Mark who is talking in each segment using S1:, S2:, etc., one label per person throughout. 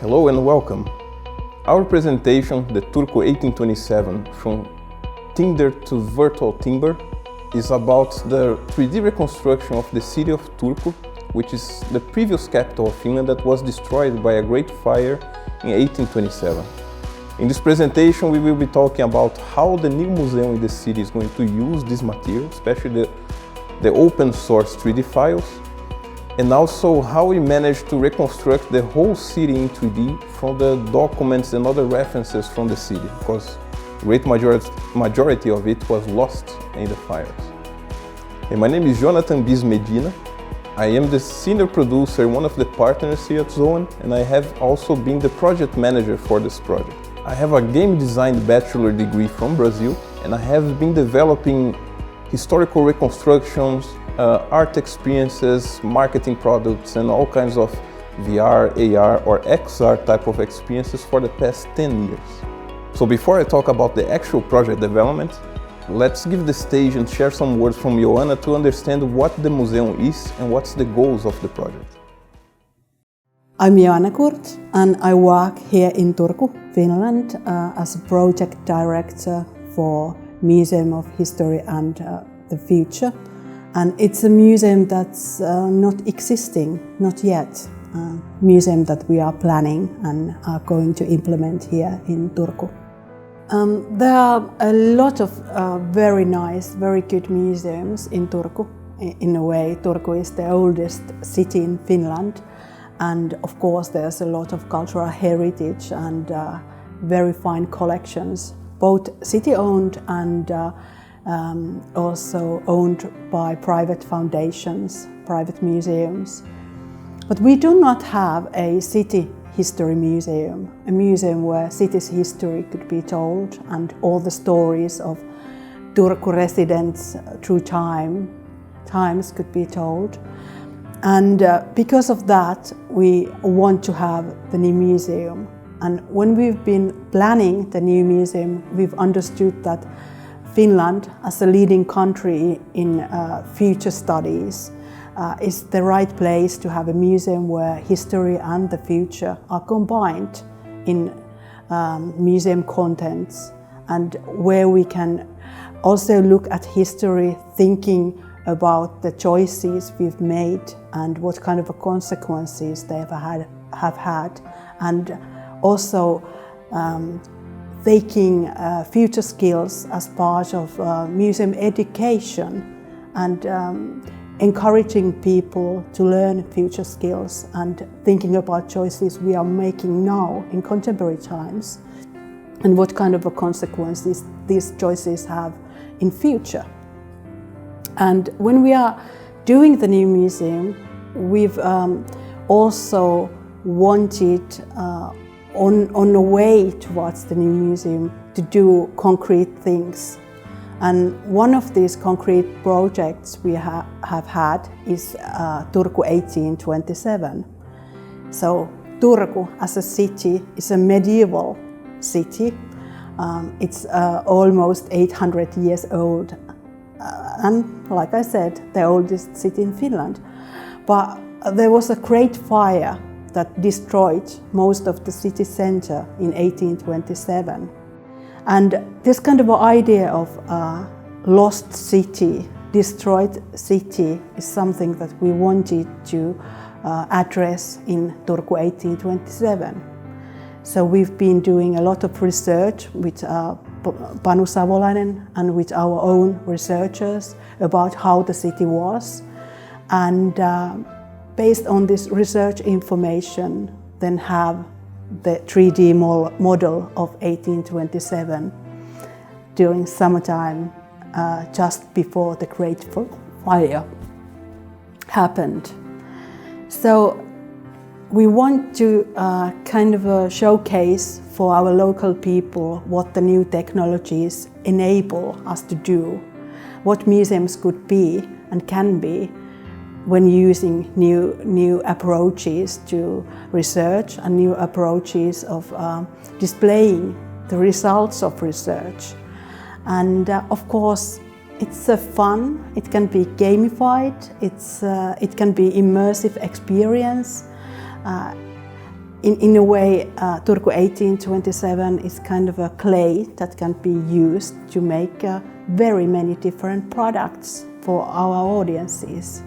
S1: Hello and welcome. Our presentation, the Turku 1827 from Tinder to Virtual Timber, is about the 3D reconstruction of the city of Turku, which is the previous capital of Finland that was destroyed by a great fire in 1827. In this presentation we will be talking about how the new museum in the city is going to use this material, especially the open source 3D files, and also how we managed to reconstruct the whole city in 3D from the documents and other references from the city, because the great majority of it was lost in the fires. Hey, my name is Jonathan Bis Medina. I am the senior producer, one of the partners here at Zoan, and I have also been the project manager for this project. I have a game design bachelor degree from Brazil, and I have been developing historical reconstructions, art experiences, marketing products, and all kinds of VR, AR, or XR type of experiences for the past 10 years. So before I talk about the actual project development, let's give the stage and share some words from Joanna to understand what the museum is and what's the goals of the project.
S2: I'm Joanna Kurt, and I work here in Turku, Finland, as a project director for Museum of History and the Future. And it's a museum that's not existing, not yet. Museum that we are planning and are going to implement here in Turku. There are a lot of very nice, very good museums in Turku. In a way, Turku is the oldest city in Finland. And of course, there's a lot of cultural heritage and very fine collections, both city-owned and also owned by private foundations, private museums. But we do not have a city history museum, a museum where city's history could be told and all the stories of Turku residents through times could be told. And because of that, we want to have the new museum. And when we've been planning the new museum, we've understood that Finland, as a leading country in future studies, is the right place to have a museum where history and the future are combined in museum contents, and where we can also look at history thinking about the choices we've made and what kind of consequences they have had, and also taking future skills as part of museum education and encouraging people to learn future skills and thinking about choices we are making now in contemporary times and what kind of consequences these choices have in future. And when we are doing the new museum, we've also wanted on the way towards the new museum to do concrete things. And one of these concrete projects we have had is Turku 1827. So Turku as a city is a medieval city. It's almost 800 years old. And like I said, the oldest city in Finland. But there was a great fire that destroyed most of the city center in 1827. And this kind of idea of lost city, destroyed city, is something that we wanted to address in Turku 1827. So we've been doing a lot of research with Panu Savolainen and with our own researchers about how the city was. And based on this research information, then have the 3D model of 1827 during summertime, just before the Great Fire happened. So we want to showcase for our local people what the new technologies enable us to do, what museums could be and can be when using new approaches to research and new approaches of displaying the results of research. And of course, it's fun, it can be gamified, it can be immersive experience. In a way, Turku 1827 is kind of a clay that can be used to make very many different products for our audiences.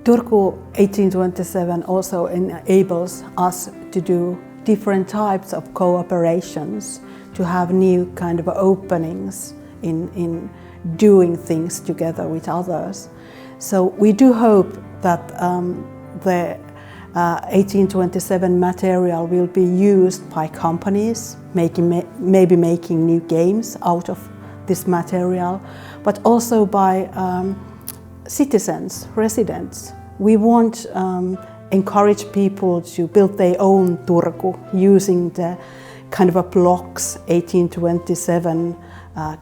S2: Turku 1827 also enables us to do different types of cooperations, to have new kind of openings in doing things together with others. So we do hope that the 1827 material will be used by companies, maybe making new games out of this material, but also by citizens, residents. We want encourage people to build their own Turku using the kind of a blocks 1827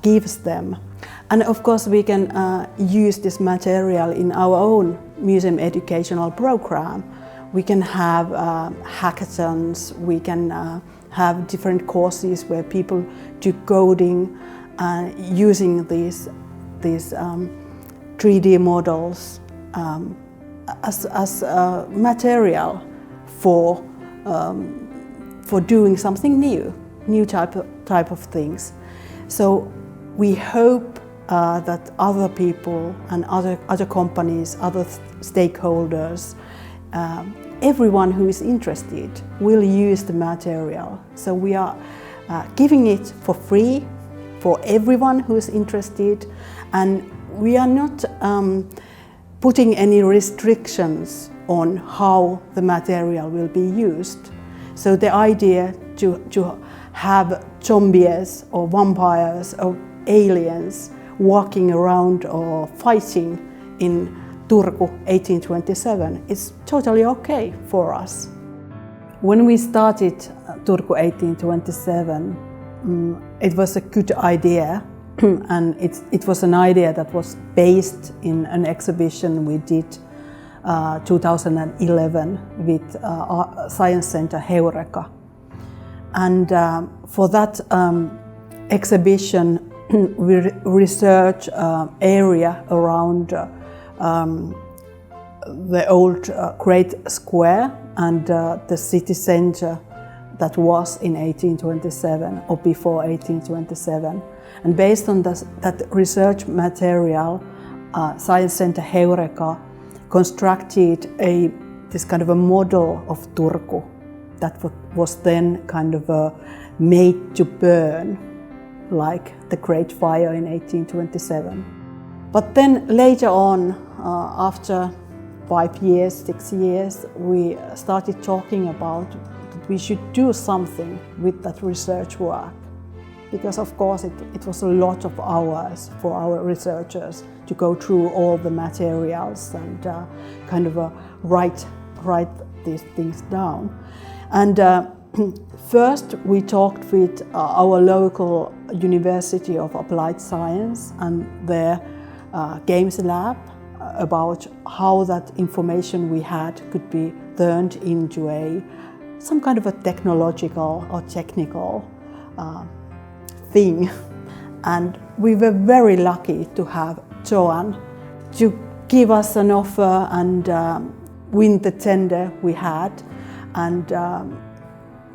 S2: gives them. And of course we can use this material in our own museum educational program. We can have hackathons, we can have different courses where people do coding using these 3D models as material for doing something new type of things. So we hope that other people and other companies, other stakeholders, everyone who is interested will use the material. So we are giving it for free for everyone who is interested, and we are not putting any restrictions on how the material will be used. So the idea to have zombies or vampires or aliens walking around or fighting in Turku 1827 is totally okay for us. When we started Turku 1827, it was a good idea, and it was an idea that was based in an exhibition we did 2011 with Science Center Heureka. And for that exhibition, we researched area around the old Great Square and the city center that was in 1827 or before 1827. And based on that research material, Science Center Heureka constructed this kind of a model of Turku that was then kind of made to burn like the Great Fire in 1827. But then later on, after 5 years, 6 years, we started talking about that we should do something with that research work. Because of course it was a lot of hours for our researchers to go through all the materials and kind of write these things down. And first we talked with our local University of Applied Science and their Games Lab about how that information we had could be turned into some kind of a technological or technical thing. And we were very lucky to have Zoan to give us an offer and win the tender we had. And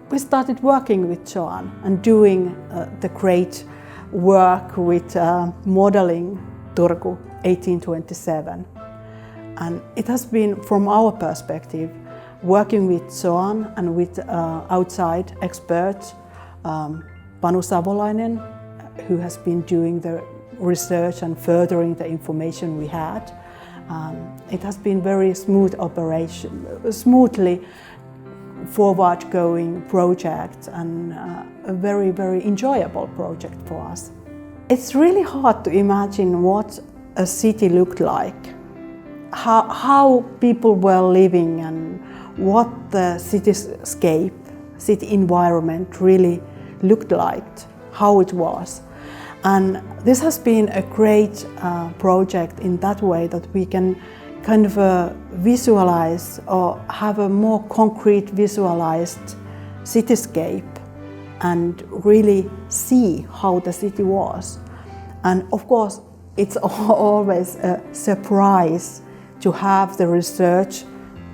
S2: we started working with Zoan and doing the great work with modeling Turku 1827. And it has been, from our perspective, working with Zoan and with outside experts, Panu Savolainen, who has been doing the research and furthering the information we had. It has been very smooth operation, smoothly forward-going project and a very, very enjoyable project for us. It's really hard to imagine what a city looked like, how people were living and what the cityscape, city environment really looked like, how it was. And this has been a great project in that way that we can kind of visualize or have a more concrete visualized cityscape and really see how the city was. And of course, it's always a surprise to have the research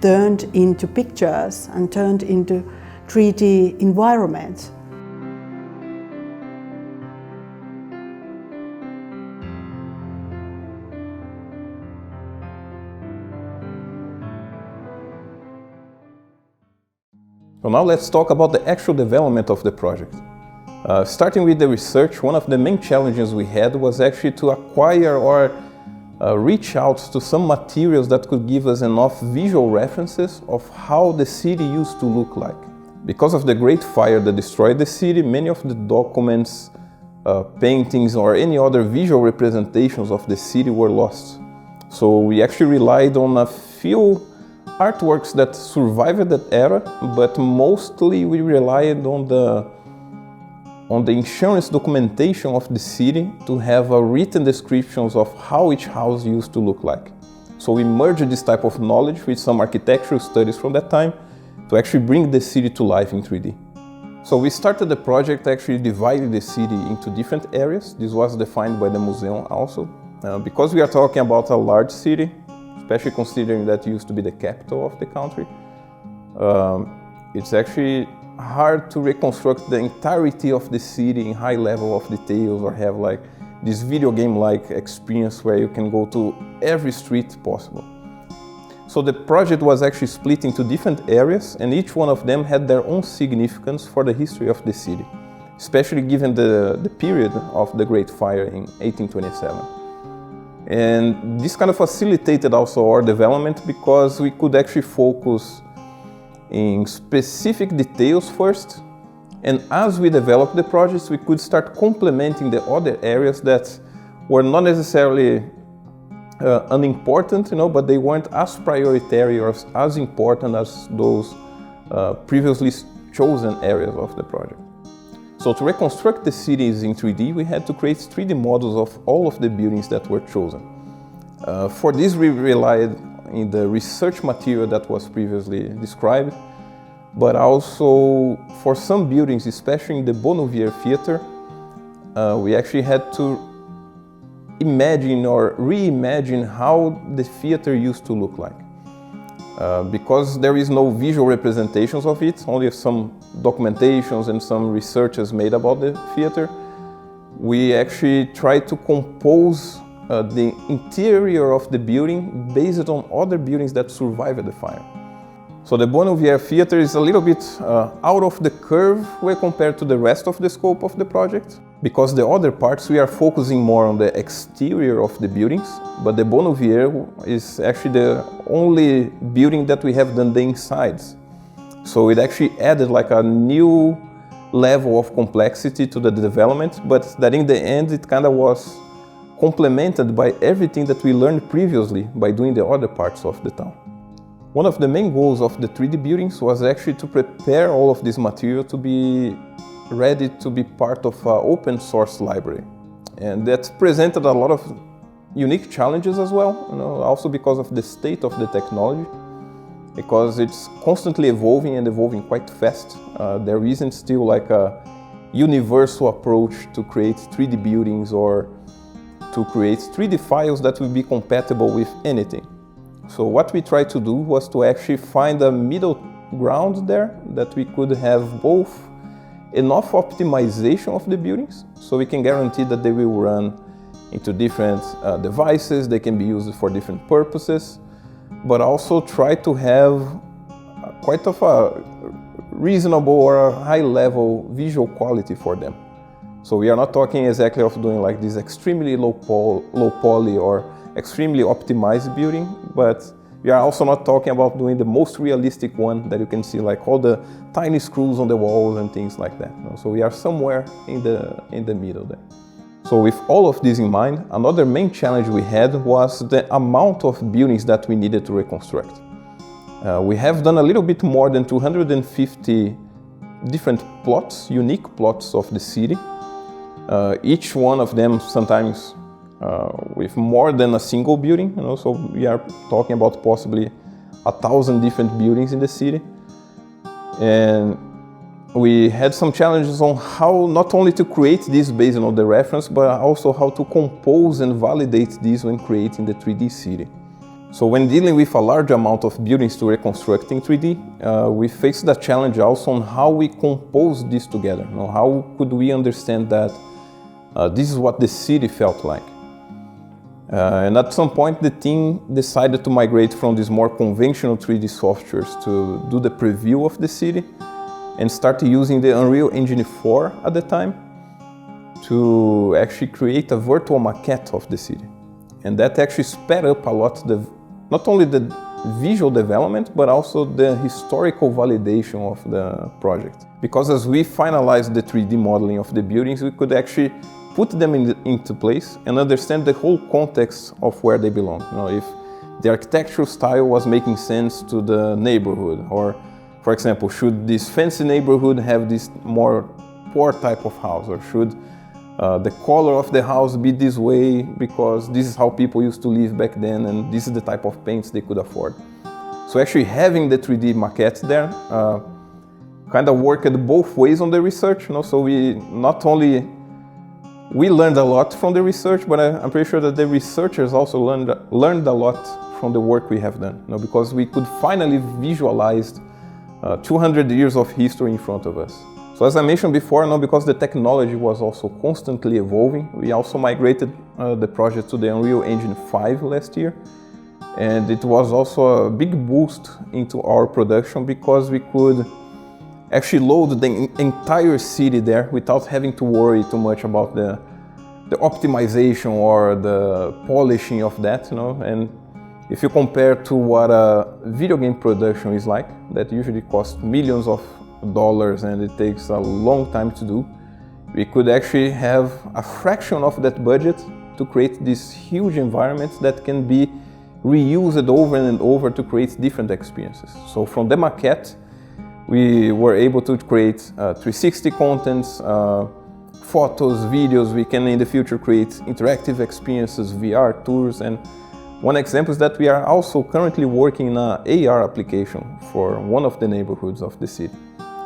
S2: turned into pictures and turned into 3D environments.
S1: So now let's talk about the actual development of the project. Starting with the research, one of the main challenges we had was actually to acquire or reach out to some materials that could give us enough visual references of how the city used to look like. Because of the Great Fire that destroyed the city, many of the documents, paintings or any other visual representations of the city were lost. So we actually relied on a few artworks that survived that era, but mostly we relied on the insurance documentation of the city to have written descriptions of how each house used to look like. So we merged this type of knowledge with some architectural studies from that time to actually bring the city to life in 3D. So we started the project actually dividing the city into different areas. This was defined by the museum also. Because we are talking about a large city, especially considering that it used to be the capital of the country, it's actually hard to reconstruct the entirety of the city in high level of details or have like this video game-like experience where you can go to every street possible. So the project was actually split into different areas, and each one of them had their own significance for the history of the city, especially given the period of the Great Fire in 1827. And this kind of facilitated also our development because we could actually focus in specific details first, and as we developed the projects, we could start complementing the other areas that were not necessarily unimportant, but they weren't as prioritary or as important as those previously chosen areas of the project. So to reconstruct the cities in 3D, we had to create 3D models of all of the buildings that were chosen. For this, we relied in the research material that was previously described, but also for some buildings, especially in the Bonnevier Theater, we actually had to imagine or reimagine how the theater used to look like. Because there is no visual representations of it, only some documentations and some researches made about the theater, we actually tried to compose the interior of the building based on other buildings that survived the fire. So the Bonnevier Theater is a little bit out of the curve when compared to the rest of the scope of the project, because the other parts we are focusing more on the exterior of the buildings, but the Bonnevier is actually the only building that we have done the insides. So it actually added like a new level of complexity to the development, but that in the end it kind of was complemented by everything that we learned previously by doing the other parts of the town. One of the main goals of the 3D buildings was actually to prepare all of this material to be ready to be part of an open source library. And that presented a lot of unique challenges as well, also because of the state of the technology, because it's constantly evolving and evolving quite fast. There isn't still like a universal approach to create 3D buildings or to create 3D files that will be compatible with anything. So what we tried to do was to actually find a middle ground there, that we could have both enough optimization of the buildings, so we can guarantee that they will run into different devices, they can be used for different purposes, but also try to have quite of a reasonable or a high level visual quality for them. So we are not talking exactly of doing like this extremely low poly or extremely optimized building, but we are also not talking about doing the most realistic one that you can see, like all the tiny screws on the walls and things like that. So we are somewhere in the middle there. So with all of this in mind, another main challenge we had was the amount of buildings that we needed to reconstruct. We have done a little bit more than 250 different plots, unique plots of the city. Each one of them sometimes with more than a single building, so we are talking about possibly 1,000 different buildings in the city. And we had some challenges on how not only to create this based on the reference, but also how to compose and validate these when creating the 3D city. So when dealing with a large amount of buildings to reconstruct in 3D, we faced the challenge also on how we compose this together. You know, how could we understand that this is what the city felt like? And at some point the team decided to migrate from these more conventional 3D softwares to do the preview of the city and start using the Unreal Engine 4 at the time to actually create a virtual maquette of the city. And that actually sped up a lot not only the visual development, but also the historical validation of the project. Because as we finalized the 3D modeling of the buildings, we could actually put them into place and understand the whole context of where they belong. You know, if the architectural style was making sense to the neighborhood, or for example, should this fancy neighborhood have this more poor type of house, or should the color of the house be this way because this is how people used to live back then and this is the type of paints they could afford. So actually having the 3D maquettes there kind of worked both ways on the research. You know? So we learned a lot from the research, but I'm pretty sure that the researchers also learned a lot from the work we have done, you know, because we could finally visualize 200 years of history in front of us. So as I mentioned before, because the technology was also constantly evolving, we also migrated the project to the Unreal Engine 5 last year. And it was also a big boost into our production because we could actually load the entire city there without having to worry too much about the optimization or the polishing of that, you know. And if you compare to what a video game production is like, that usually costs millions of dollars and it takes a long time to do, we could actually have a fraction of that budget to create these huge environments that can be reused over and over to create different experiences. So from the maquette, we were able to create 360 contents, photos, videos. We can in the future create interactive experiences, VR tours, and one example is that we are also currently working in an AR application for one of the neighborhoods of the city.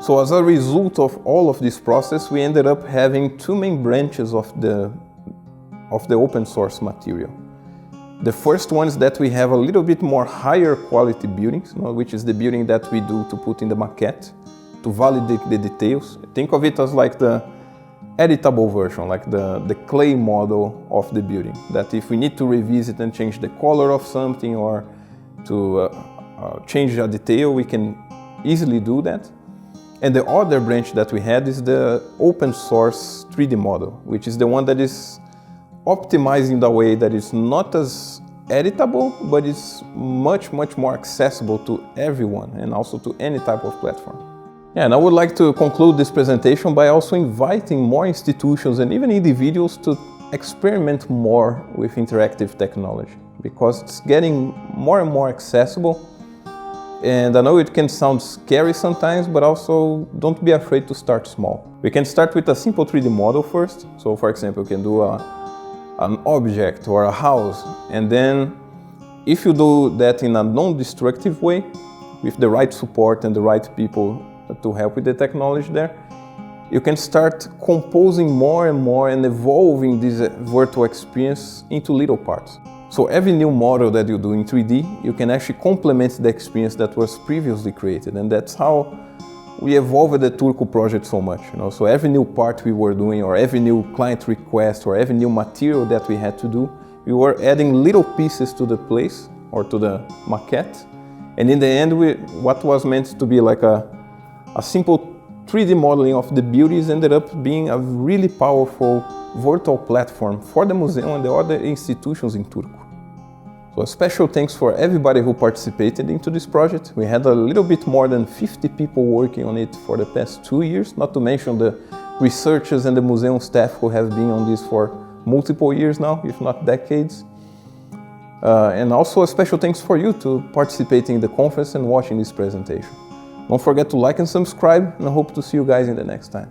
S1: So as a result of all of this process, we ended up having two main branches of the open source material. The first one is that we have a little bit more higher quality buildings, you know, which is the building that we do to put in the maquette, to validate the details. Think of it as like the editable version, like the clay model of the building, that if we need to revisit and change the color of something or to change a detail, we can easily do that. And the other branch that we had is the open source 3D model, which is the one that is optimizing the way that it's not as editable, but it's much, much more accessible to everyone and also to any type of platform. Yeah, and I would like to conclude this presentation by also inviting more institutions and even individuals to experiment more with interactive technology, because it's getting more and more accessible. And I know it can sound scary sometimes, but also don't be afraid to start small. We can start with a simple 3D model first. So for example, you can do an object or a house, and then if you do that in a non-destructive way, with the right support and the right people to help with the technology there, you can start composing more and more and evolving this virtual experience into little parts. So every new model that you do in 3D, you can actually complement the experience that was previously created, and that's how we evolved the Turku project so much. You know? So every new part we were doing, or every new client request, or every new material that we had to do, we were adding little pieces to the place or to the maquette, and in the end, what was meant to be like a simple 3D modeling of the beauties ended up being a really powerful virtual platform for the museum and the other institutions in Turku. So a special thanks for everybody who participated into this project. We had a little bit more than 50 people working on it for the past 2 years, not to mention the researchers and the museum staff who have been on this for multiple years now, if not decades. And also a special thanks for you to participating in the conference and watching this presentation. Don't forget to like and subscribe, and I hope to see you guys in the next time.